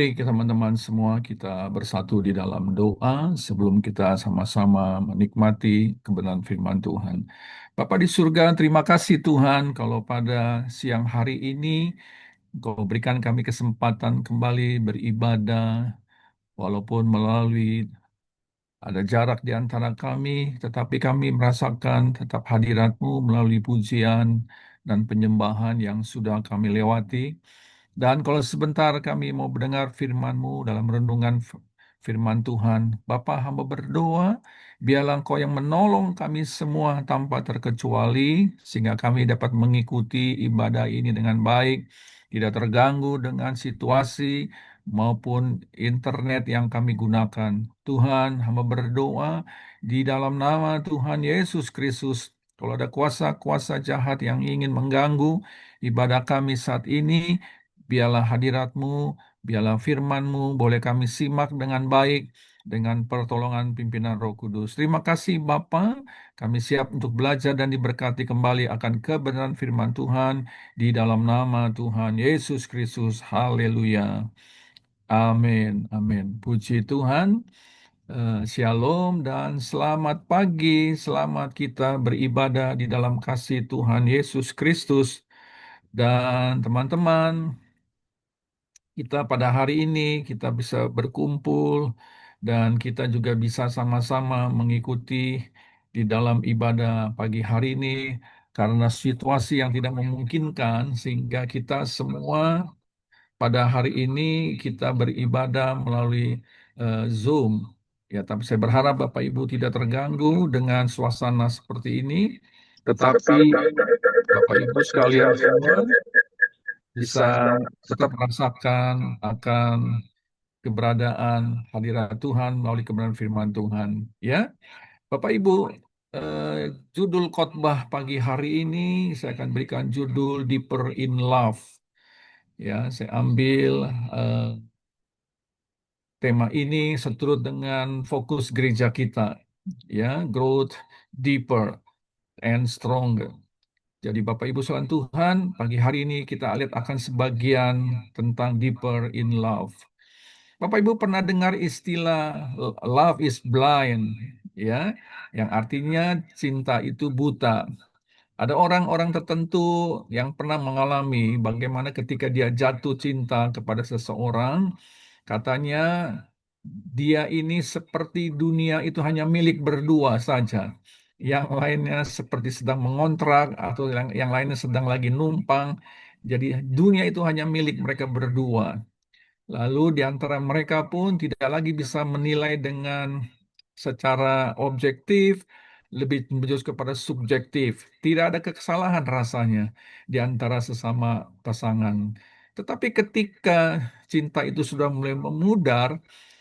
Baik, teman-teman semua, kita bersatu di dalam doa sebelum kita sama-sama menikmati kebenaran firman Tuhan. Bapa di surga, terima kasih Tuhan kalau pada siang hari ini Engkau berikan kami kesempatan kembali beribadah walaupun melalui ada jarak di antara kami, tetapi kami merasakan tetap hadirat-Mu melalui pujian dan penyembahan yang sudah kami lewati. Dan kalau sebentar kami mau mendengar firman-Mu dalam renungan firman Tuhan, Bapa hamba berdoa, biarlah Engkau yang menolong kami semua tanpa terkecuali, sehingga kami dapat mengikuti ibadah ini dengan baik, tidak terganggu dengan situasi maupun internet yang kami gunakan. Tuhan, hamba berdoa di dalam nama Tuhan Yesus Kristus, kalau ada kuasa-kuasa jahat yang ingin mengganggu ibadah kami saat ini, biarlah hadirat-Mu, biarlah firman-Mu boleh kami simak dengan baik dengan pertolongan pimpinan Roh Kudus. Terima kasih Bapa, kami siap untuk belajar dan diberkati kembali akan kebenaran firman Tuhan di dalam nama Tuhan Yesus Kristus. Haleluya. Amin. Amin. Puji Tuhan. Shalom dan selamat pagi. Selamat kita beribadah di dalam kasih Tuhan Yesus Kristus. Dan teman-teman, kita pada hari ini kita bisa berkumpul dan kita juga bisa sama-sama mengikuti di dalam ibadah pagi hari ini karena situasi yang tidak memungkinkan sehingga kita semua pada hari ini kita beribadah melalui Zoom. Ya, tapi saya berharap Bapak Ibu tidak terganggu dengan suasana seperti ini, tetapi Bapak Ibu sekalian semua bisa tetap merasakan akan keberadaan hadirat Tuhan melalui kebenaran firman Tuhan. Ya, Bapak Ibu, eh, judul khotbah pagi hari ini saya akan berikan judul Deeper in Love. Ya, saya ambil eh, tema ini seturut dengan fokus gereja kita, ya, growth deeper and stronger. Jadi Bapak Ibu sekalian Tuhan, pagi hari ini kita lihat akan sebagian tentang deeper in love. Bapak Ibu pernah dengar istilah love is blind, ya, yang artinya cinta itu buta. Ada orang-orang tertentu yang pernah mengalami bagaimana ketika dia jatuh cinta kepada seseorang, katanya dia ini seperti dunia itu hanya milik berdua saja. Yang lainnya seperti sedang mengontrak atau yang lainnya sedang lagi numpang. Jadi dunia itu hanya milik mereka berdua. Lalu di antara mereka pun tidak lagi bisa menilai dengan secara objektif, lebih menjurus kepada subjektif. Tidak ada kesalahan rasanya di antara sesama pasangan. Tetapi ketika cinta itu sudah mulai memudar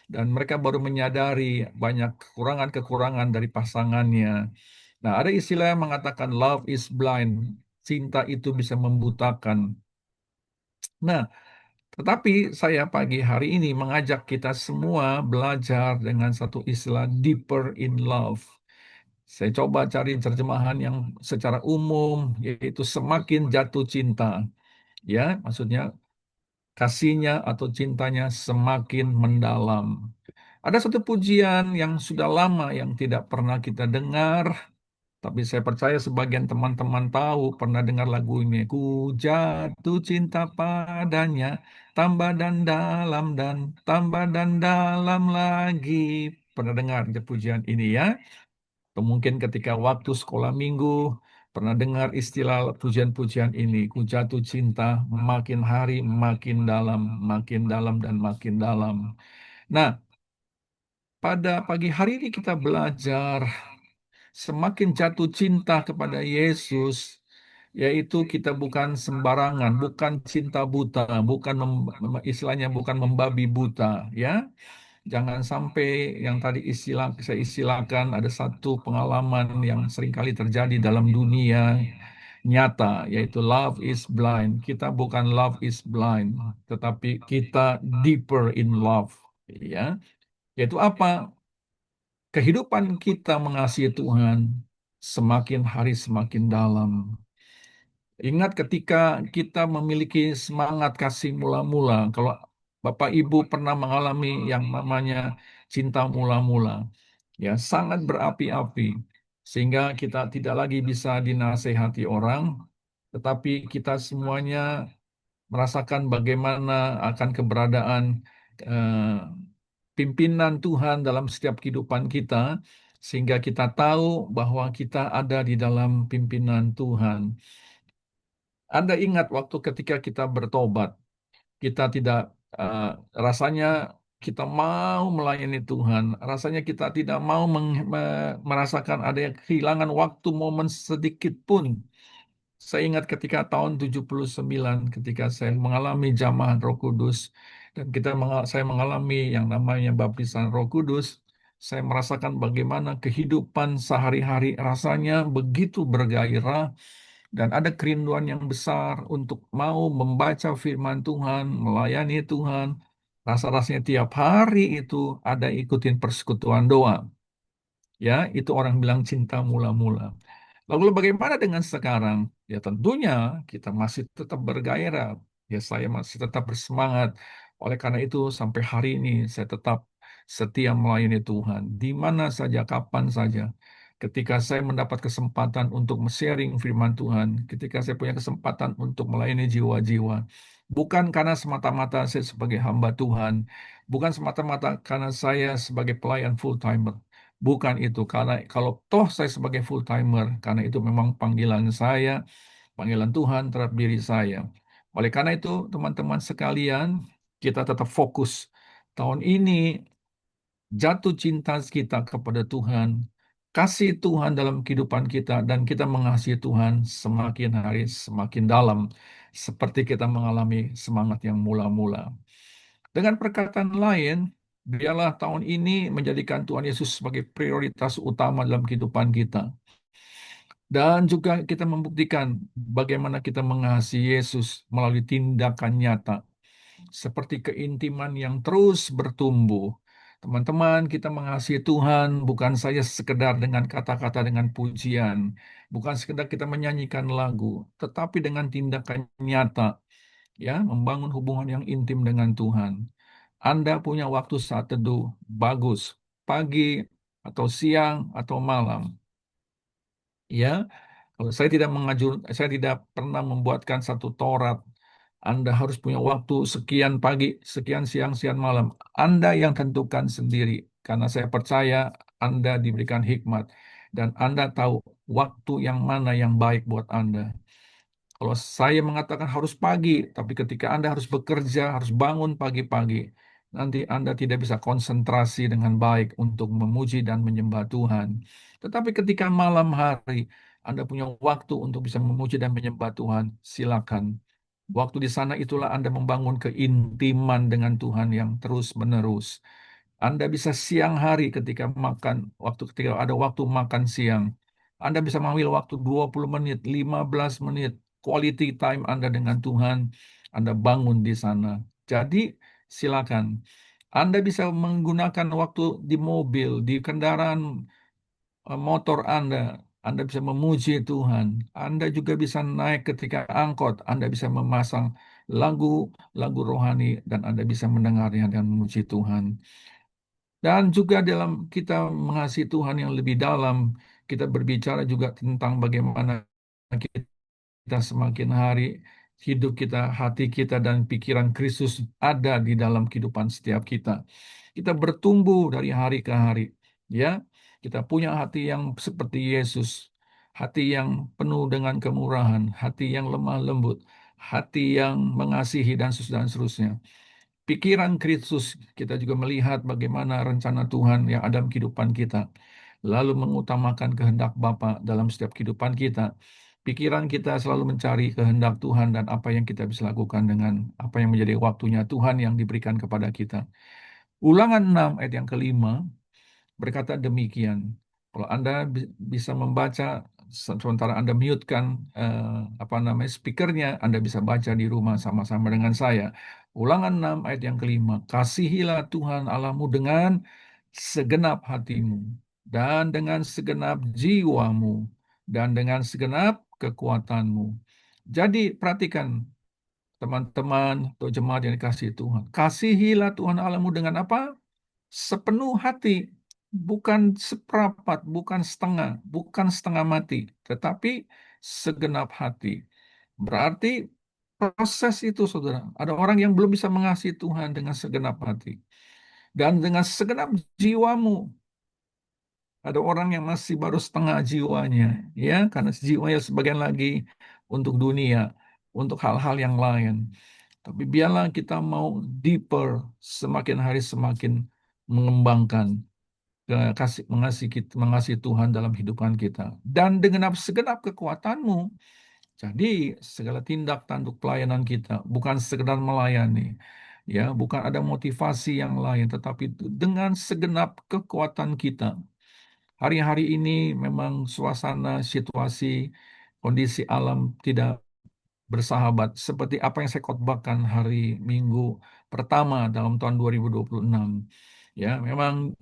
dan mereka baru menyadari banyak kekurangan-kekurangan dari pasangannya. Nah, ada istilah yang mengatakan love is blind. Cinta itu bisa membutakan. Nah, tetapi saya pagi hari ini mengajak kita semua belajar dengan satu istilah deeper in love. Saya coba cari terjemahan yang secara umum, yaitu semakin jatuh cinta. Ya, maksudnya kasihnya atau cintanya semakin mendalam. Ada satu pujian yang sudah lama yang tidak pernah kita dengar, tapi saya percaya sebagian teman-teman tahu, pernah dengar lagu ini. Ku jatuh cinta padanya, tambah dan tambah dan dalam lagi. Pernah dengar pujian ini ya? Atau mungkin ketika waktu sekolah minggu, pernah dengar istilah pujian-pujian ini. Ku jatuh cinta, makin hari makin dalam dan makin dalam. Nah, pada pagi hari ini kita belajar semakin jatuh cinta kepada Yesus, yaitu kita bukan sembarangan, bukan cinta buta, bukan istilahnya bukan membabi buta, ya. Jangan sampai yang tadi saya istilahkan ada satu pengalaman yang seringkali terjadi dalam dunia nyata, yaitu love is blind. Kita bukan love is blind, tetapi kita deeper in love, ya. Yaitu apa? Kehidupan kita mengasihi Tuhan semakin hari semakin dalam. Ingat ketika kita memiliki semangat kasih mula-mula, kalau Bapak Ibu pernah mengalami yang namanya cinta mula-mula, ya sangat berapi-api, sehingga kita tidak lagi bisa dinasehati orang, tetapi kita semuanya merasakan bagaimana akan keberadaan eh, pimpinan Tuhan dalam setiap kehidupan kita, sehingga kita tahu bahwa kita ada di dalam pimpinan Tuhan. Anda ingat waktu ketika kita bertobat, kita tidak eh, rasanya kita mau melayani Tuhan, rasanya kita tidak mau merasakan ada yang kehilangan waktu momen sedikit pun. Saya ingat ketika tahun 79, ketika saya mengalami jamahan Roh Kudus, dan saya mengalami yang namanya baptisan Roh Kudus, saya merasakan bagaimana kehidupan sehari-hari rasanya begitu bergairah, dan ada kerinduan yang besar untuk mau membaca firman Tuhan, melayani Tuhan. Rasa-rasanya tiap hari itu ada ikutin persekutuan doa. Ya, itu orang bilang cinta mula-mula. Lalu bagaimana dengan sekarang? Ya tentunya kita masih tetap bergairah. Ya saya masih tetap bersemangat. Oleh karena itu sampai hari ini saya tetap setia melayani Tuhan. Di mana saja, kapan saja. Ketika saya mendapat kesempatan untuk sharing firman Tuhan. Ketika saya punya kesempatan untuk melayani jiwa-jiwa. Bukan karena semata-mata saya sebagai hamba Tuhan. Bukan semata-mata karena saya sebagai pelayan full-timer. Bukan itu, karena kalau toh saya sebagai full timer, karena itu memang panggilan saya, panggilan Tuhan terhadap diri saya. Oleh karena itu, teman-teman sekalian, kita tetap fokus. Tahun ini jatuh cinta kita kepada Tuhan, kasih Tuhan dalam kehidupan kita, dan kita mengasihi Tuhan semakin hari semakin dalam, seperti kita mengalami semangat yang mula-mula. Dengan perkataan lain, biarlah tahun ini menjadikan Tuhan Yesus sebagai prioritas utama dalam kehidupan kita. Dan juga kita membuktikan bagaimana kita mengasihi Yesus melalui tindakan nyata, seperti keintiman yang terus bertumbuh. Teman-teman, kita mengasihi Tuhan bukan saja sekedar dengan kata-kata, dengan pujian, bukan sekedar kita menyanyikan lagu, tetapi dengan tindakan nyata, ya, membangun hubungan yang intim dengan Tuhan. Anda punya waktu saat teduh, bagus, pagi atau siang atau malam. Ya, kalau saya tidak pernah membuatkan satu Taurat. Anda harus punya waktu sekian pagi, sekian siang, sekian malam. Anda yang tentukan sendiri, karena saya percaya Anda diberikan hikmat dan Anda tahu waktu yang mana yang baik buat Anda. Kalau saya mengatakan harus pagi, tapi ketika Anda harus bekerja, harus bangun pagi-pagi, nanti Anda tidak bisa konsentrasi dengan baik untuk memuji dan menyembah Tuhan. Tetapi ketika malam hari Anda punya waktu untuk bisa memuji dan menyembah Tuhan, silakan. Waktu di sana itulah Anda membangun keintiman dengan Tuhan yang terus-menerus. Anda bisa siang hari ketika ada waktu makan siang. Anda bisa mengambil waktu 20 menit, 15 menit, quality time Anda dengan Tuhan. Anda bangun di sana. Jadi, silakan. Anda bisa menggunakan waktu di mobil, di kendaraan motor Anda. Anda bisa memuji Tuhan. Anda juga bisa naik ketika angkot. Anda bisa memasang lagu-lagu rohani dan Anda bisa mendengarnya dan memuji Tuhan. Dan juga dalam kita mengasihi Tuhan yang lebih dalam, kita berbicara juga tentang bagaimana kita semakin hari hidup kita, hati kita, dan pikiran Kristus ada di dalam kehidupan setiap kita. Kita bertumbuh dari hari ke hari, ya. Kita punya hati yang seperti Yesus, hati yang penuh dengan kemurahan, hati yang lemah lembut, hati yang mengasihi dan seterusnya. Pikiran Kristus, kita juga melihat bagaimana rencana Tuhan yang ada dalam kehidupan kita, lalu mengutamakan kehendak Bapa dalam setiap kehidupan kita. Pikiran kita selalu mencari kehendak Tuhan dan apa yang kita bisa lakukan dengan apa yang menjadi waktunya Tuhan yang diberikan kepada kita. Ulangan 6 ayat yang kelima berkata demikian. Kalau Anda bisa membaca sementara Anda mute-kan apa namanya speakernya, Anda bisa baca di rumah sama-sama dengan saya. Ulangan 6 ayat yang kelima. Kasihilah Tuhan Allahmu dengan segenap hatimu dan dengan segenap jiwamu dan dengan segenap kekuatanmu. Jadi perhatikan, teman-teman atau jemaat yang dikasihi Tuhan. Kasihilah Tuhan Allahmu dengan apa? Sepenuh hati, bukan seperapat, bukan setengah, bukan setengah mati, tetapi segenap hati. Berarti proses itu, saudara. Ada orang yang belum bisa mengasihi Tuhan dengan segenap hati. Dan dengan segenap jiwamu, ada orang yang masih baru setengah jiwanya, ya, karena jiwanya sebagian lagi untuk dunia, untuk hal-hal yang lain. Tapi biarlah kita mau deeper, semakin hari semakin mengembangkan kasih mengasihi Tuhan dalam kehidupan kita. Dan dengan segenap kekuatanmu, jadi segala tindak tanduk pelayanan kita bukan sekedar melayani, ya, bukan ada motivasi yang lain, tetapi dengan segenap kekuatan kita. Hari-hari ini memang suasana, situasi, kondisi alam tidak bersahabat seperti apa yang saya khotbahkan hari Minggu pertama dalam tahun 2026. Ya, memang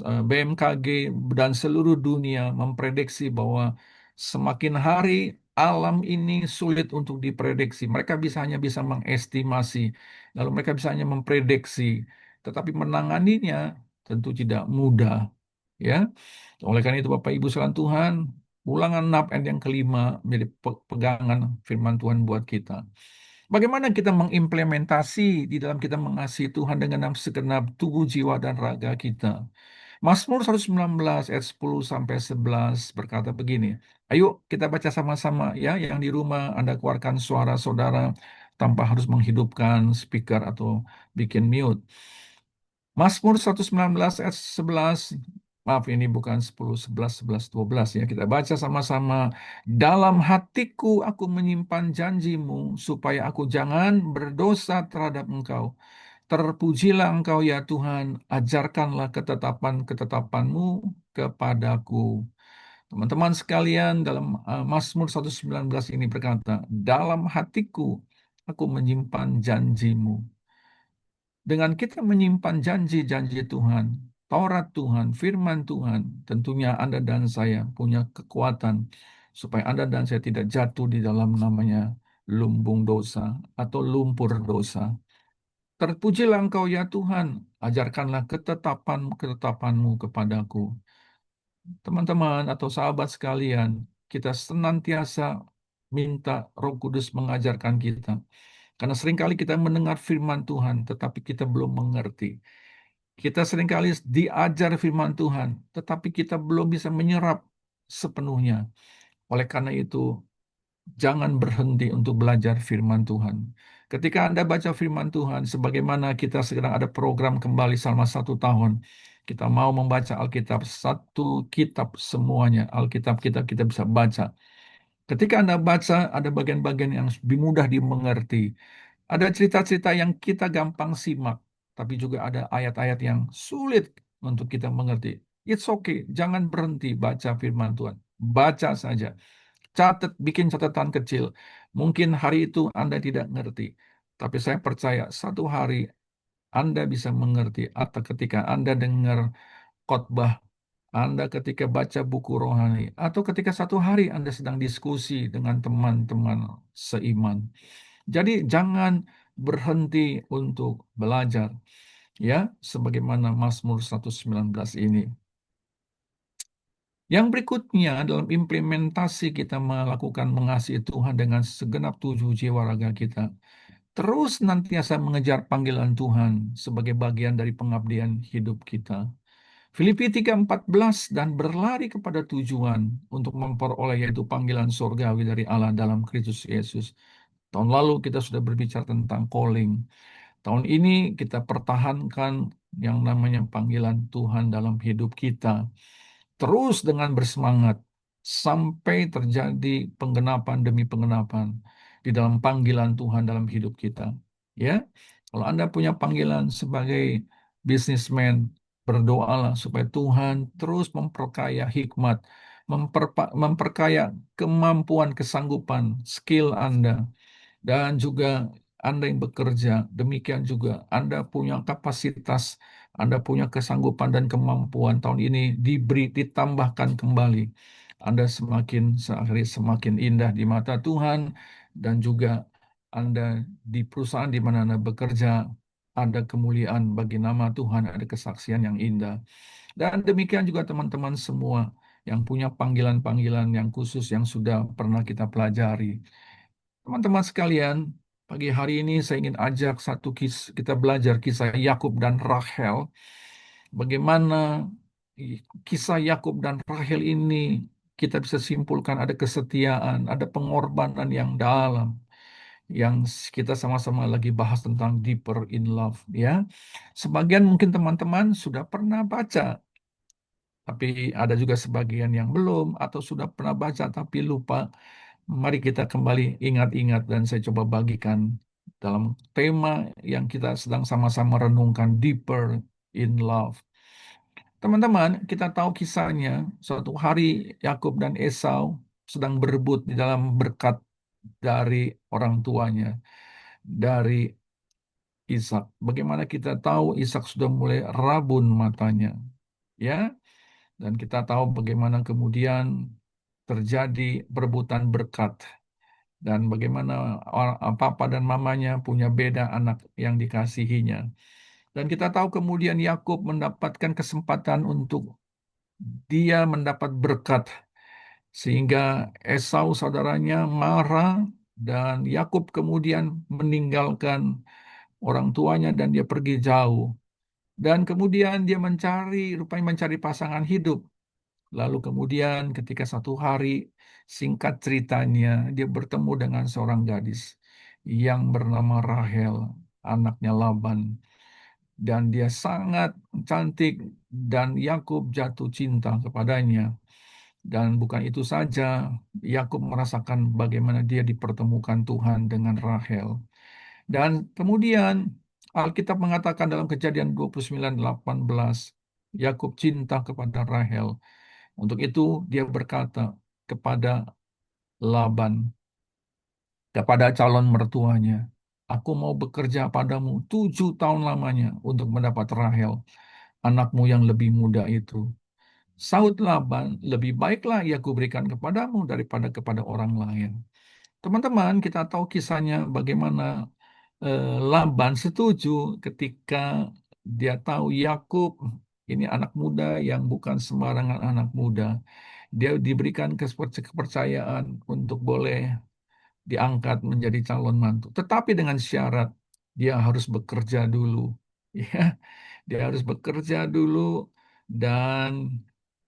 BMKG dan seluruh dunia memprediksi bahwa semakin hari alam ini sulit untuk diprediksi. Mereka hanya bisa mengestimasi, lalu mereka bisa hanya memprediksi, tetapi menanganinya tentu tidak mudah. Ya, oleh karena itu Bapak Ibu sekalian Tuhan, Ulangan 6 ayat yang kelima menjadi pegangan firman Tuhan buat kita. Bagaimana kita mengimplementasi di dalam kita mengasihi Tuhan dengan segenap tubuh, jiwa, dan raga kita. Mazmur 119 ayat 10 sampai 11 berkata begini. Ayo kita baca sama-sama ya, yang di rumah Anda keluarkan suara saudara tanpa harus menghidupkan speaker atau bikin mute. Mazmur 119 ayat 11. Maaf, ini bukan 10, 11, 11, 12 ya. Kita baca sama-sama. Dalam hatiku aku menyimpan janjimu supaya aku jangan berdosa terhadap Engkau. Terpujilah Engkau ya Tuhan, ajarkanlah ketetapan-ketetapanmu kepadaku. Teman-teman sekalian, dalam Mazmur 119 ini berkata, dalam hatiku aku menyimpan janjimu. Dengan kita menyimpan janji-janji Tuhan, Taurat Tuhan, firman Tuhan, tentunya Anda dan saya punya kekuatan supaya Anda dan saya tidak jatuh di dalam namanya lumbung dosa atau lumpur dosa. Terpujilah Engkau ya Tuhan, ajarkanlah ketetapan-ketetapanmu kepadaku. Teman-teman atau sahabat sekalian, kita senantiasa minta Roh Kudus mengajarkan kita. Karena seringkali kita mendengar firman Tuhan, tetapi kita belum mengerti. Kita seringkali diajar firman Tuhan, tetapi kita belum bisa menyerap sepenuhnya. Oleh karena itu, jangan berhenti untuk belajar firman Tuhan. Ketika Anda baca firman Tuhan, sebagaimana kita sedang ada program kembali selama 1 tahun, kita mau membaca Alkitab, satu kitab semuanya, Alkitab kita bisa baca. Ketika Anda baca, ada bagian-bagian yang lebih mudah dimengerti. Ada cerita-cerita yang kita gampang simak, tapi juga ada ayat-ayat yang sulit untuk kita mengerti. It's okay, jangan berhenti baca firman Tuhan. Baca saja. Bikin catatan kecil. Mungkin hari itu Anda tidak ngerti, tapi saya percaya satu hari Anda bisa mengerti. Atau ketika Anda dengar khotbah, Anda ketika baca buku rohani, atau ketika satu hari Anda sedang diskusi dengan teman-teman seiman. Jadi jangan berhenti untuk belajar, ya, sebagaimana Mazmur 119 ini. Yang berikutnya dalam implementasi kita melakukan mengasihi Tuhan dengan segenap tujuh jiwa raga kita. Terus nantiasa mengejar panggilan Tuhan sebagai bagian dari pengabdian hidup kita. Filipi 3:14 dan berlari kepada tujuan untuk memperoleh yaitu panggilan surgawi dari Allah dalam Kristus Yesus. Tahun lalu kita sudah berbicara tentang calling. Tahun ini kita pertahankan yang namanya panggilan Tuhan dalam hidup kita. Terus dengan bersemangat sampai terjadi penggenapan demi penggenapan di dalam panggilan Tuhan dalam hidup kita. Ya, kalau Anda punya panggilan sebagai businessman, berdoalah supaya Tuhan terus memperkaya hikmat, memperkaya kemampuan, kesanggupan, skill Anda, dan juga Anda yang bekerja, demikian juga Anda punya kapasitas, Anda punya kesanggupan dan kemampuan tahun ini ditambahkan kembali. Anda semakin sehari semakin indah di mata Tuhan dan juga Anda di perusahaan di mana Anda bekerja, ada kemuliaan bagi nama Tuhan, ada kesaksian yang indah. Dan demikian juga teman-teman semua yang punya panggilan-panggilan yang khusus yang sudah pernah kita pelajari. Teman-teman sekalian, pagi hari ini saya ingin ajak kita belajar kisah Yakub dan Rahel. Bagaimana kisah Yakub dan Rahel ini kita bisa simpulkan ada kesetiaan, ada pengorbanan yang dalam, yang kita sama-sama lagi bahas tentang deeper in love, ya. Sebagian mungkin teman-teman sudah pernah baca, tapi ada juga sebagian yang belum atau sudah pernah baca tapi lupa. Mari kita kembali ingat-ingat dan saya coba bagikan dalam tema yang kita sedang sama-sama renungkan, deeper in love. Teman-teman, kita tahu kisahnya. Suatu hari Yakub dan Esau sedang berebut di dalam berkat dari orang tuanya, dari Ishak. Bagaimana kita tahu Ishak sudah mulai rabun matanya, ya? Dan kita tahu bagaimana kemudian terjadi perebutan berkat dan bagaimana papa dan mamanya punya beda anak yang dikasihinya. Dan kita tahu kemudian Yakub mendapatkan kesempatan untuk dia mendapat berkat sehingga Esau saudaranya marah dan Yakub kemudian meninggalkan orang tuanya dan dia pergi jauh. Dan kemudian dia rupanya mencari pasangan hidup. Lalu kemudian ketika satu hari, singkat ceritanya, dia bertemu dengan seorang gadis yang bernama Rahel, anaknya Laban. Dan dia sangat cantik dan Yakub jatuh cinta kepadanya. Dan bukan itu saja, Yakub merasakan bagaimana dia dipertemukan Tuhan dengan Rahel. Dan kemudian Alkitab mengatakan dalam Kejadian 29:18, Yakub cinta kepada Rahel. Untuk itu dia berkata kepada Laban, kepada calon mertuanya, aku mau bekerja padamu 7 tahun lamanya untuk mendapat Rahel, anakmu yang lebih muda itu. Saud Laban, lebih baiklah ia kuberikan kepadamu daripada kepada orang lain. Teman-teman, kita tahu kisahnya bagaimana Laban setuju ketika dia tahu Yakub ini anak muda yang bukan sembarangan anak muda. Dia diberikan kepercayaan untuk boleh diangkat menjadi calon mantu. Tetapi dengan syarat dia harus bekerja dulu. Ya, dia harus bekerja dulu dan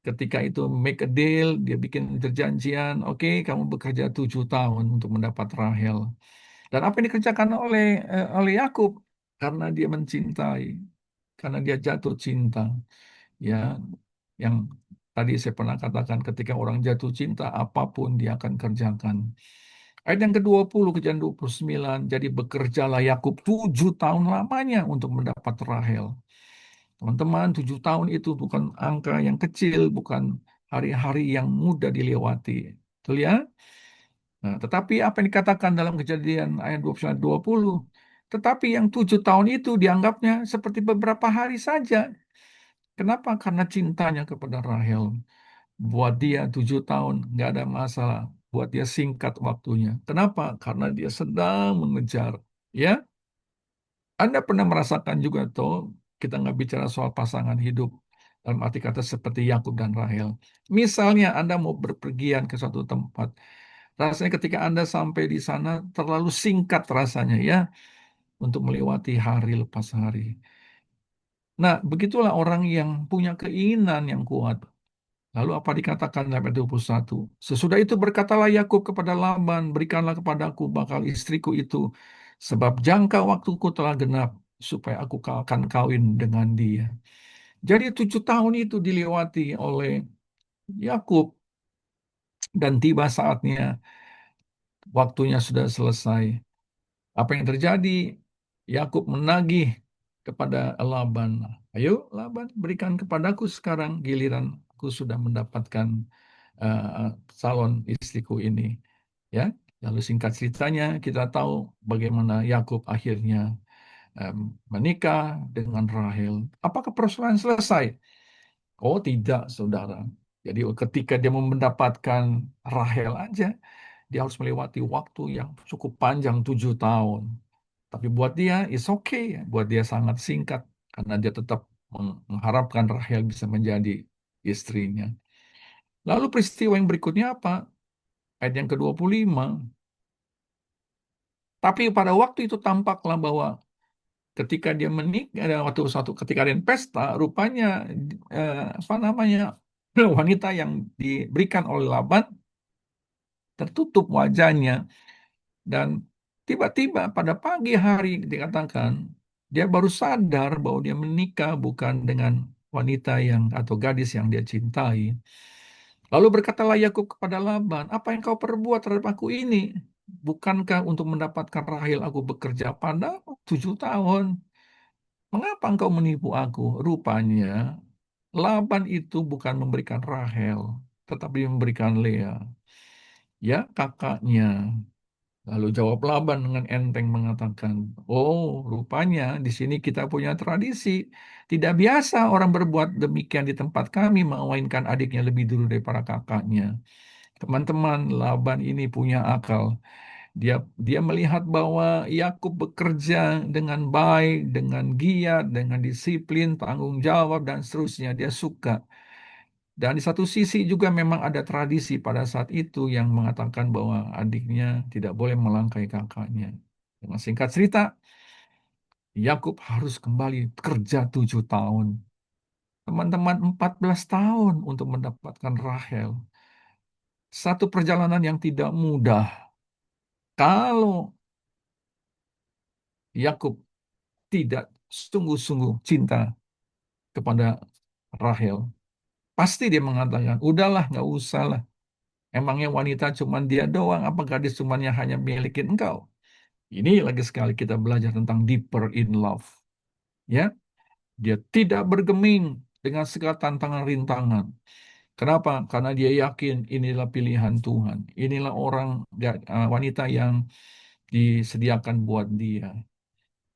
ketika itu make a deal, dia bikin perjanjian, oke, kamu bekerja 7 tahun untuk mendapat Rahel. Dan apa yang dikerjakan oleh Yakub karena dia mencintai, karena dia jatuh cinta, ya, yang tadi saya pernah katakan ketika orang jatuh cinta apapun dia akan kerjakan. Ayat yang ke-20, Kejadian 29, jadi bekerjalah Yakub 7 tahun lamanya untuk mendapat Rahel. Teman-teman, 7 tahun itu bukan angka yang kecil, bukan hari-hari yang mudah dilewati. Betul ya? Nah, tetapi apa yang dikatakan dalam Kejadian ayat 29-20, tetapi yang 7 tahun itu dianggapnya seperti beberapa hari saja. Kenapa? Karena cintanya kepada Rahel. Buat dia 7 tahun nggak ada masalah. Buat dia singkat waktunya. Kenapa? Karena dia sedang mengejar. Ya, Anda pernah merasakan juga toh, kita nggak bicara soal pasangan hidup dalam arti kata seperti Yakub dan Rahel. Misalnya Anda mau berpergian ke suatu tempat, rasanya ketika Anda sampai di sana terlalu singkat rasanya ya untuk melewati hari lepas hari. Nah, begitulah orang yang punya keinginan yang kuat. Lalu apa dikatakan dalam ayat 21? Sesudah itu berkatalah Yakub kepada Laban, berikanlah kepadaku bakal istriku itu, sebab jangka waktuku telah genap, supaya aku akan kawin dengan dia. Jadi 7 tahun itu dilewati oleh Yakub, dan tiba saatnya, waktunya sudah selesai. Apa yang terjadi? Yakub menagih kepada Laban. Ayo Laban, berikan kepadaku sekarang giliran aku sudah mendapatkan eh, calon istriku ini. Ya, lalu singkat ceritanya kita tahu bagaimana Yakub akhirnya em, menikah dengan Rahel. Apakah persoalan selesai? Oh tidak, saudara. Jadi ketika dia mau mendapatkan Rahel aja, dia harus melewati waktu yang cukup panjang 7 tahun. Tapi buat dia, it's okay. Buat dia sangat singkat karena dia tetap mengharapkan Rahel bisa menjadi istrinya. Lalu peristiwa yang berikutnya apa? Ayat yang ke-25. Tapi pada waktu itu tampaklah bahwa ketika dia menikah, ada waktu suatu ketika ada pesta, rupanya apa namanya wanita yang diberikan oleh Laban tertutup wajahnya dan tiba-tiba pada pagi hari dikatakan dia baru sadar bahwa dia menikah bukan dengan wanita yang atau gadis yang dia cintai. Lalu berkatalah Yakub kepada Laban, apa yang kau perbuat terhadap aku ini? Bukankah untuk mendapatkan Rahel aku bekerja padamu 7 tahun? Mengapa engkau menipu aku? Rupanya Laban itu bukan memberikan Rahel, tetapi memberikan Lea, ya kakaknya. Lalu jawab Laban dengan enteng mengatakan, oh rupanya di sini kita punya tradisi. Tidak biasa orang berbuat demikian di tempat kami, mengawinkan adiknya lebih dulu daripada kakaknya. Teman-teman, Laban ini punya akal. Dia dia melihat bahwa Yakub bekerja dengan baik, dengan giat, dengan disiplin, tanggung jawab dan seterusnya. Dia suka. Dan di satu sisi juga memang ada tradisi pada saat itu yang mengatakan bahwa adiknya tidak boleh melangkai kakaknya. Dengan singkat cerita, Yakub harus kembali kerja 7 tahun. Teman-teman 14 tahun untuk mendapatkan Rahel. Satu perjalanan yang tidak mudah. Kalau Yakub tidak sungguh-sungguh cinta kepada Rahel, pasti dia mengatakan, udahlah, nggak usah lah. Emangnya wanita cuman dia doang, apa gadis cuman yang hanya milikin engkau? Ini lagi sekali kita belajar tentang deeper in love. Ya, dia tidak bergeming dengan segala tantangan rintangan. Kenapa? Karena dia yakin inilah pilihan Tuhan. Inilah wanita yang disediakan buat dia.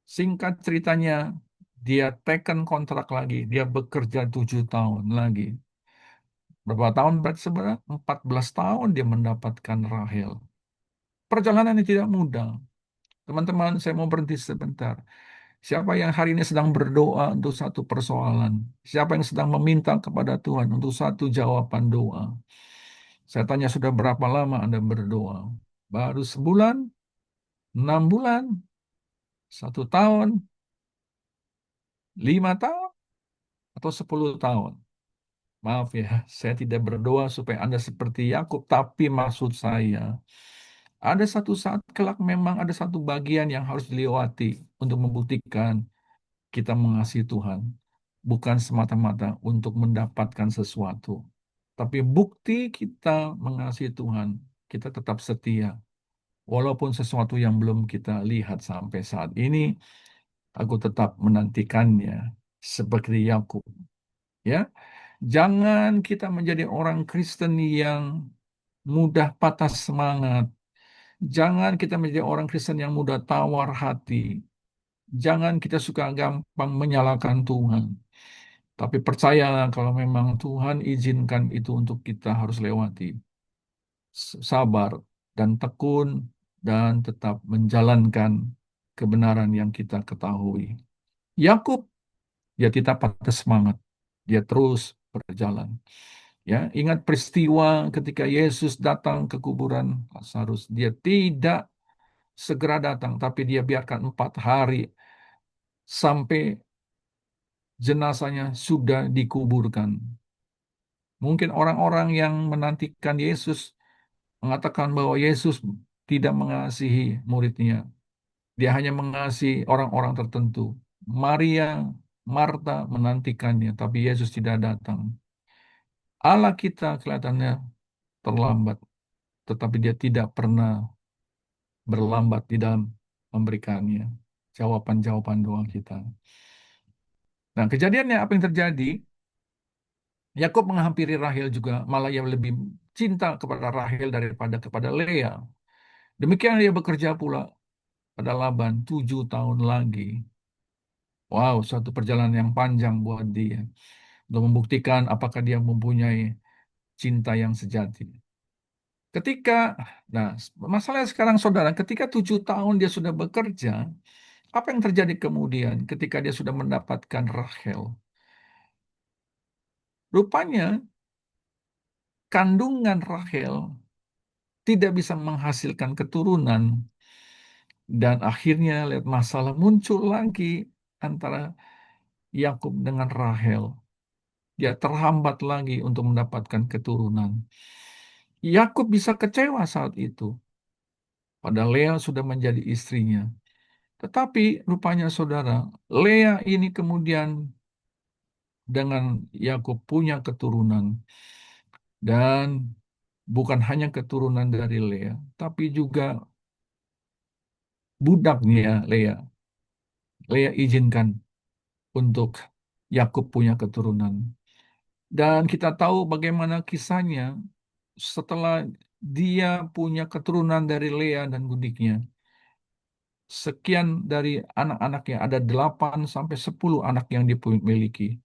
Singkat ceritanya, dia teken kontrak lagi. Dia bekerja 7 tahun lagi. Berapa tahun berarti sebenarnya? 14 tahun dia mendapatkan Rahel. Perjalanan yang tidak mudah. Teman-teman, saya mau berhenti sebentar. Siapa yang hari ini sedang berdoa untuk satu persoalan? Siapa yang sedang meminta kepada Tuhan untuk satu jawaban doa? Saya tanya, sudah berapa lama Anda berdoa? Baru sebulan? 6 bulan? 1 tahun? 5 tahun? Atau 10 tahun? Maaf ya, saya tidak berdoa supaya Anda seperti Yakub, tapi maksud saya, ada satu saat kelak memang ada satu bagian yang harus dilewati untuk membuktikan kita mengasihi Tuhan. Bukan semata-mata untuk mendapatkan sesuatu. Tapi bukti kita mengasihi Tuhan, kita tetap setia. Walaupun sesuatu yang belum kita lihat sampai saat ini, aku tetap menantikannya seperti Yakub. Ya, jangan kita menjadi orang Kristen yang mudah patah semangat. Jangan kita menjadi orang Kristen yang mudah tawar hati. Jangan kita suka gampang menyalahkan Tuhan. Tapi percayalah kalau memang Tuhan izinkan itu untuk kita harus lewati. Sabar dan tekun dan tetap menjalankan kebenaran yang kita ketahui. Yakub, dia tidak patah semangat. Dia terus berjalan. Ya, ingat peristiwa ketika Yesus datang ke kuburan Lazarus. Dia tidak segera datang, tapi dia biarkan 4 hari sampai jenazahnya sudah dikuburkan. Mungkin orang-orang yang menantikan Yesus mengatakan bahwa Yesus tidak mengasihi muridnya. Dia hanya mengasihi orang-orang tertentu. Maria, Marta menantikannya, tapi Yesus tidak datang. Allah kita kelihatannya terlambat, tetapi dia tidak pernah berlambat di dalam memberikannya jawaban-jawaban doa kita. Nah, kejadiannya apa yang terjadi? Yakub menghampiri Rahel juga, malah ia lebih cinta kepada Rahel daripada kepada Lea. Demikian dia bekerja pula pada Laban 7 tahun lagi. Wow, suatu perjalanan yang panjang buat dia untuk membuktikan apakah dia mempunyai cinta yang sejati. Ketika, nah, masalahnya sekarang saudara, ketika 7 tahun dia sudah bekerja, apa yang terjadi kemudian ketika dia sudah mendapatkan Rahel? Rupanya kandungan Rahel tidak bisa menghasilkan keturunan dan akhirnya lihat masalah muncul lagi antara Yakub dengan Rahel. Dia terhambat lagi untuk mendapatkan keturunan. Yakub bisa kecewa saat itu, padahal Lea sudah menjadi istrinya. Tetapi rupanya saudara, Lea ini kemudian dengan Yakub punya keturunan dan bukan hanya keturunan dari Lea, tapi juga budaknya Lea. Lea izinkan untuk Yakub punya keturunan. Dan kita tahu bagaimana kisahnya setelah dia punya keturunan dari Lea dan budiknya. Sekian dari anak-anaknya, ada 8 sampai 10 anak yang dimiliki.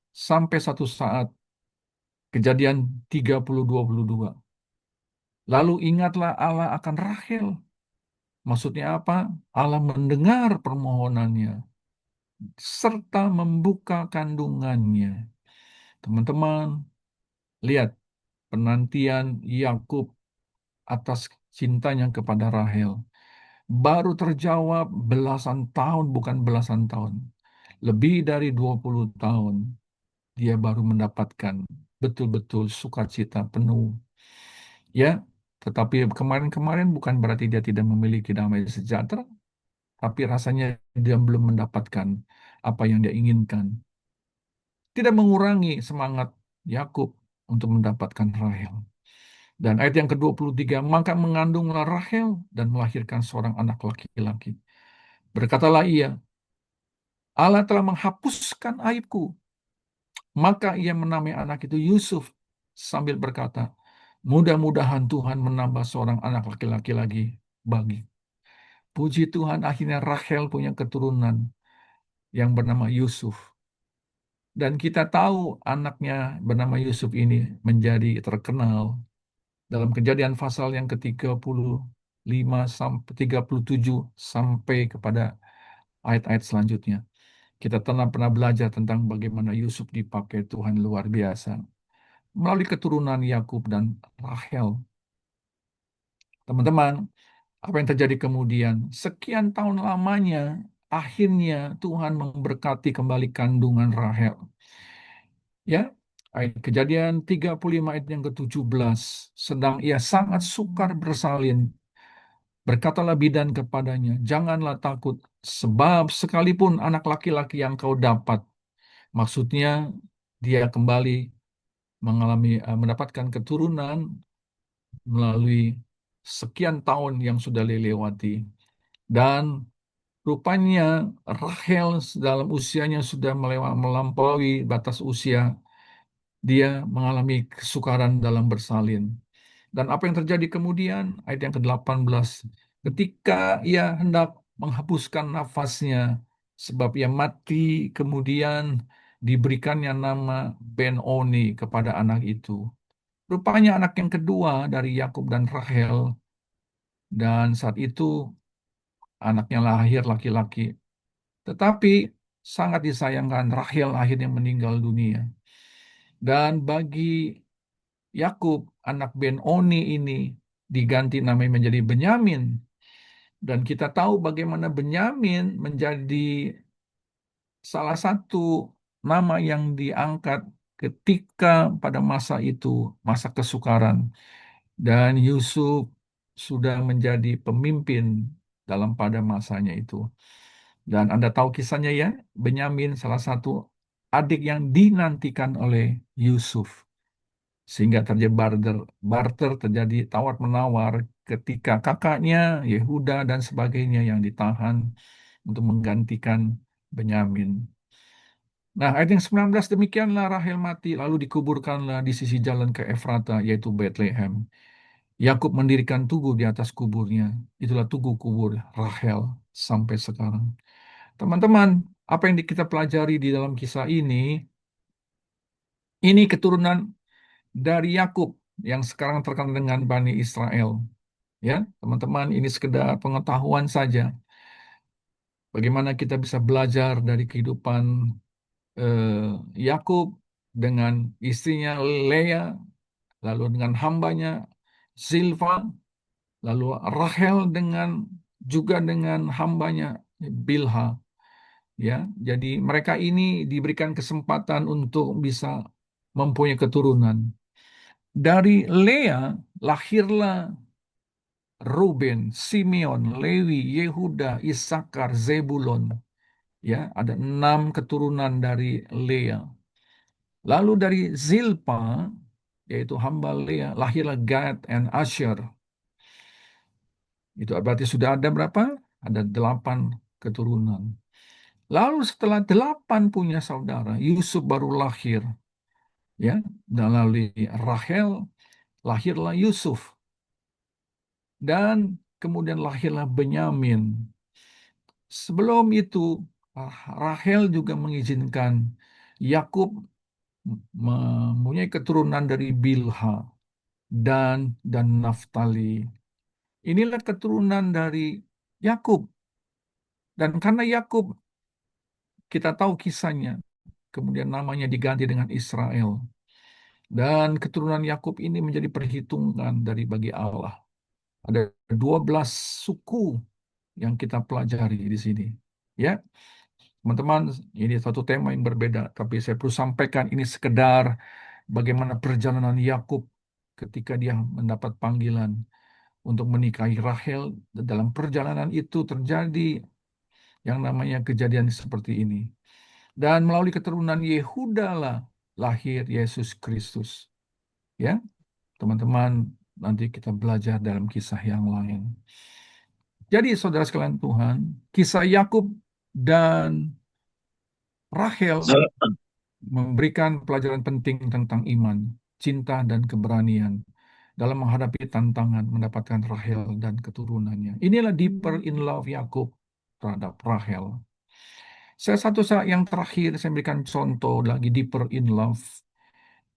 Sampai satu saat, kejadian 30-22. Lalu ingatlah Allah akan Rahel. Maksudnya apa? Allah mendengar permohonannya, serta membuka kandungannya. Teman-teman, lihat penantian Yakub atas cintanya kepada Rahel. Baru terjawab belasan tahun, bukan belasan tahun. Lebih dari 20 tahun, dia baru mendapatkan betul-betul sukacita penuh. Ya, tetapi kemarin-kemarin bukan berarti dia tidak memiliki damai sejahtera, tapi rasanya dia belum mendapatkan apa yang dia inginkan. Tidak mengurangi semangat Yakub untuk mendapatkan Rahel. Dan ayat yang ke-23, maka mengandunglah Rahel dan melahirkan seorang anak laki-laki. Berkatalah ia, Allah telah menghapuskan aibku. Maka ia menamai anak itu Yusuf sambil berkata, mudah-mudahan Tuhan menambah seorang anak laki-laki lagi bagi. Puji Tuhan, akhirnya Rahel punya keturunan yang bernama Yusuf. Dan kita tahu anaknya bernama Yusuf ini menjadi terkenal dalam Kejadian pasal yang ke-35 sampai 37 sampai kepada ayat-ayat selanjutnya. Kita pernah belajar tentang bagaimana Yusuf dipakai Tuhan luar biasa melalui keturunan Yakub dan Rahel. Teman-teman, apa yang terjadi kemudian? Sekian tahun lamanya, akhirnya Tuhan memberkati kembali kandungan Rahel. Ya, ayat Kejadian 35 ayat yang ke-17. Sedang ia sangat sukar bersalin. Berkatalah bidan kepadanya, janganlah takut, sebab sekalipun anak laki-laki yang kau dapat, maksudnya dia kembali mendapatkan keturunan melalui sekian tahun yang sudah dilewati. Dan rupanya Rahel dalam usianya sudah melampaui batas usia, dia mengalami kesukaran dalam bersalin. Dan apa yang terjadi kemudian? Ayat yang ke-18. Ketika ia hendak menghapuskan nafasnya, sebab ia mati, kemudian diberikannya nama Ben-Oni kepada anak itu. Rupanya anak yang kedua dari Yakub dan Rahel, dan saat itu anaknya lahir laki-laki. Tetapi sangat disayangkan Rahel akhirnya meninggal dunia. Dan bagi Yakub, anak Ben-Oni ini diganti namanya menjadi Benyamin. Dan kita tahu bagaimana Benyamin menjadi salah satu nama yang diangkat ketika pada masa itu, masa kesukaran. Dan Yusuf sudah menjadi pemimpin dalam pada masanya itu. Dan Anda tahu kisahnya ya, Benyamin salah satu adik yang dinantikan oleh Yusuf. Sehingga terjadi barter, terjadi tawar-menawar ketika kakaknya, Yehuda dan sebagainya yang ditahan untuk menggantikan Benyamin. Nah, ayat yang 19, demikianlah Rahel mati, lalu dikuburkanlah di sisi jalan ke Efrata, yaitu Bethlehem. Yakub mendirikan tugu di atas kuburnya. Itulah tugu kubur Rahel sampai sekarang. Teman-teman, apa yang kita pelajari di dalam kisah ini keturunan dari Yakub. yang sekarang terkenal dengan Bani Israel. Ya, teman-teman, ini sekedar pengetahuan saja. Bagaimana kita bisa belajar dari kehidupan Yakub dengan istrinya Lea, lalu dengan hambanya Zilpa, lalu Rahel juga dengan hambanya Bilha. Ya, jadi mereka ini diberikan kesempatan untuk bisa mempunyai keturunan. Dari Lea lahirlah Ruben, Simeon, Lewi, Yehuda, Isakar, Zebulon. Ya, ada 6 keturunan dari Lea. Lalu dari Zilpa, yaitu hamba Lea, lahirlah Gad and Asher. Itu berarti sudah ada berapa? Ada 8 keturunan. Lalu setelah 8 punya saudara, Yusuf baru lahir. Ya, dan lalu Rahel lahirlah Yusuf. Dan kemudian lahirlah Benyamin. Sebelum itu, Rahel juga mengizinkan Yakub mempunyai keturunan dari Bilha dan Naftali. Inilah keturunan dari Yakub. Dan karena Yakub, kita tahu kisahnya, kemudian namanya diganti dengan Israel. Dan keturunan Yakub ini menjadi perhitungan dari bagi Allah. Ada 12 suku yang kita pelajari di sini. Ya, teman-teman, ini satu tema yang berbeda, tapi saya perlu sampaikan ini sekedar bagaimana perjalanan Yakub ketika dia mendapat panggilan untuk menikahi Rahel. Dalam perjalanan itu terjadi yang namanya kejadian seperti ini. Dan melalui keturunan Yehuda lah lahir Yesus Kristus. Ya, teman-teman, nanti kita belajar dalam kisah yang lain. Jadi, saudara sekalian Tuhan, kisah Yakub dan Rahel memberikan pelajaran penting tentang iman, cinta, dan keberanian dalam menghadapi tantangan mendapatkan Rahel dan keturunannya. Inilah deeper in love Yakub terhadap Rahel. Yang terakhir, saya berikan contoh lagi deeper in love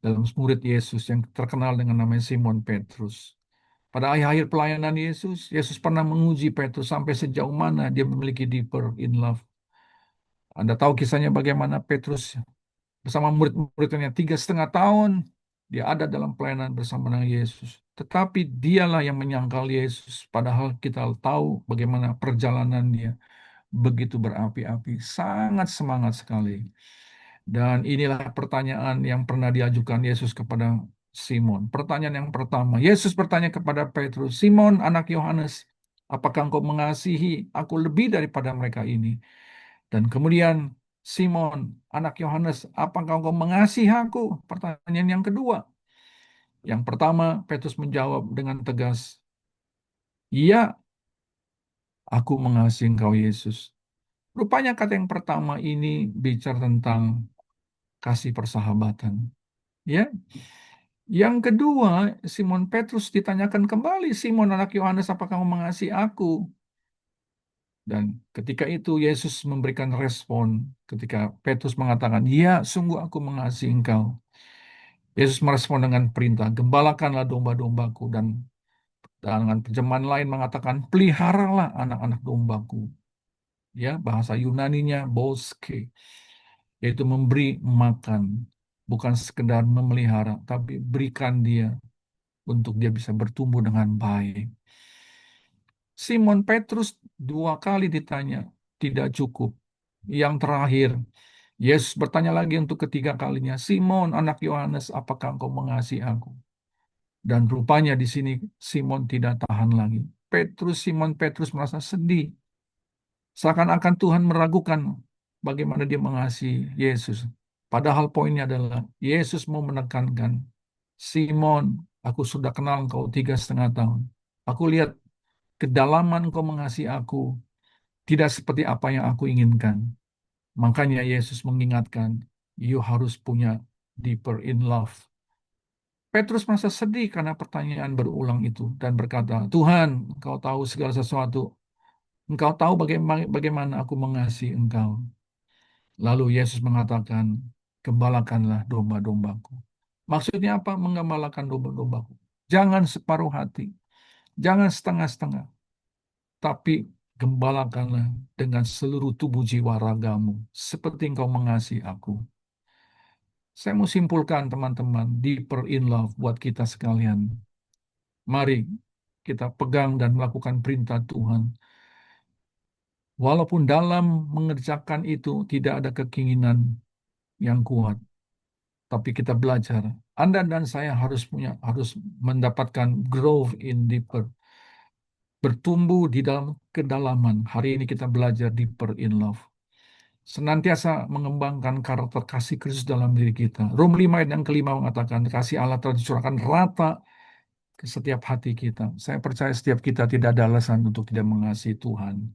dalam murid Yesus yang terkenal dengan namanya Simon Petrus. Pada akhir-akhir pelayanan Yesus, Yesus pernah menguji Petrus sampai sejauh mana dia memiliki deeper in love. Anda tahu kisahnya bagaimana Petrus bersama murid-muridnya 3,5 tahun dia ada dalam pelayanan bersama dengan Yesus. Tetapi dialah yang menyangkal Yesus. Padahal kita tahu bagaimana perjalanan dia begitu berapi-api. Sangat semangat sekali. Dan inilah pertanyaan yang pernah diajukan Yesus kepada Simon. Pertanyaan yang pertama, Yesus bertanya kepada Petrus, Simon anak Yohanes, apakah engkau mengasihi aku lebih daripada mereka ini? Dan kemudian Simon, anak Yohanes, apakah engkau mengasihi aku? Pertanyaan yang kedua. Yang pertama, Petrus menjawab dengan tegas, iya, aku mengasihi engkau Yesus. Rupanya kata yang pertama ini bicara tentang kasih persahabatan. Ya. Yang kedua, Simon Petrus ditanyakan kembali, Simon anak Yohanes, apakah kamu mengasihi aku? Dan ketika itu Yesus memberikan respon ketika Petrus mengatakan, ya, sungguh aku mengasihi engkau. Yesus merespon dengan perintah, gembalakanlah domba-dombaku, dan dengan terjemahan lain mengatakan, peliharalah anak-anak dombaku. Ya, bahasa Yunaninya boske, yaitu memberi makan, bukan sekedar memelihara, tapi berikan dia untuk dia bisa bertumbuh dengan baik. Simon Petrus 2 kali ditanya, tidak cukup. Yang terakhir, Yesus bertanya lagi untuk ketiga kalinya, Simon anak Yohanes, apakah engkau mengasihi aku? Dan rupanya di sini Simon tidak tahan lagi. Simon Petrus merasa sedih. Seakan-akan Tuhan meragukan bagaimana dia mengasihi Yesus. Padahal poinnya adalah Yesus mau menekankan, Simon, aku sudah kenal engkau 3,5 tahun. Aku lihat kedalaman engkau mengasihi aku tidak seperti apa yang aku inginkan. Makanya Yesus mengingatkan, you harus punya deeper in love. Petrus merasa sedih karena pertanyaan berulang itu dan berkata, Tuhan, engkau tahu segala sesuatu. Engkau tahu bagaimana aku mengasihi engkau. Lalu Yesus mengatakan, gembalakanlah domba-dombaku. Maksudnya apa? Menggembalakan domba-dombaku. Jangan separuh hati, jangan setengah-setengah, tapi gembalakanlah dengan seluruh tubuh jiwa ragamu, seperti engkau mengasihi aku. Saya mau simpulkan teman-teman, deeper in love buat kita sekalian. Mari kita pegang dan melakukan perintah Tuhan. Walaupun dalam mengerjakan itu tidak ada keinginan yang kuat, tapi kita belajar. Anda dan saya harus mendapatkan growth in deeper, bertumbuh di dalam kedalaman. Hari ini kita belajar deeper in love. Senantiasa mengembangkan karakter kasih Kristus dalam diri kita. Rom 5 ayat yang kelima mengatakan, kasih Allah telah dicurahkan rata ke setiap hati kita. Saya percaya setiap kita tidak ada alasan untuk tidak mengasihi Tuhan.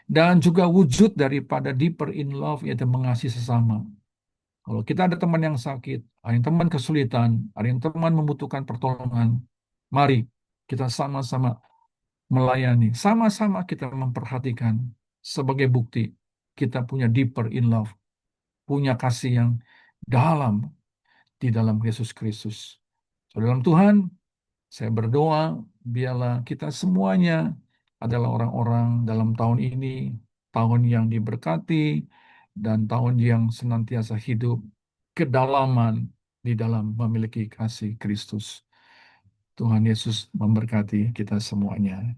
Dan juga wujud daripada deeper in love, yaitu mengasihi sesama. Kalau kita ada teman yang sakit, ada yang teman kesulitan, ada yang teman membutuhkan pertolongan, mari kita sama-sama melayani, sama-sama kita memperhatikan sebagai bukti kita punya deeper in love, punya kasih yang dalam di dalam Yesus Kristus. So, dalam Tuhan, saya berdoa biarlah kita semuanya adalah orang-orang dalam tahun ini, tahun yang diberkati dan tahun yang senantiasa hidup kedalaman di dalam memiliki kasih Kristus. Tuhan Yesus memberkati kita semuanya.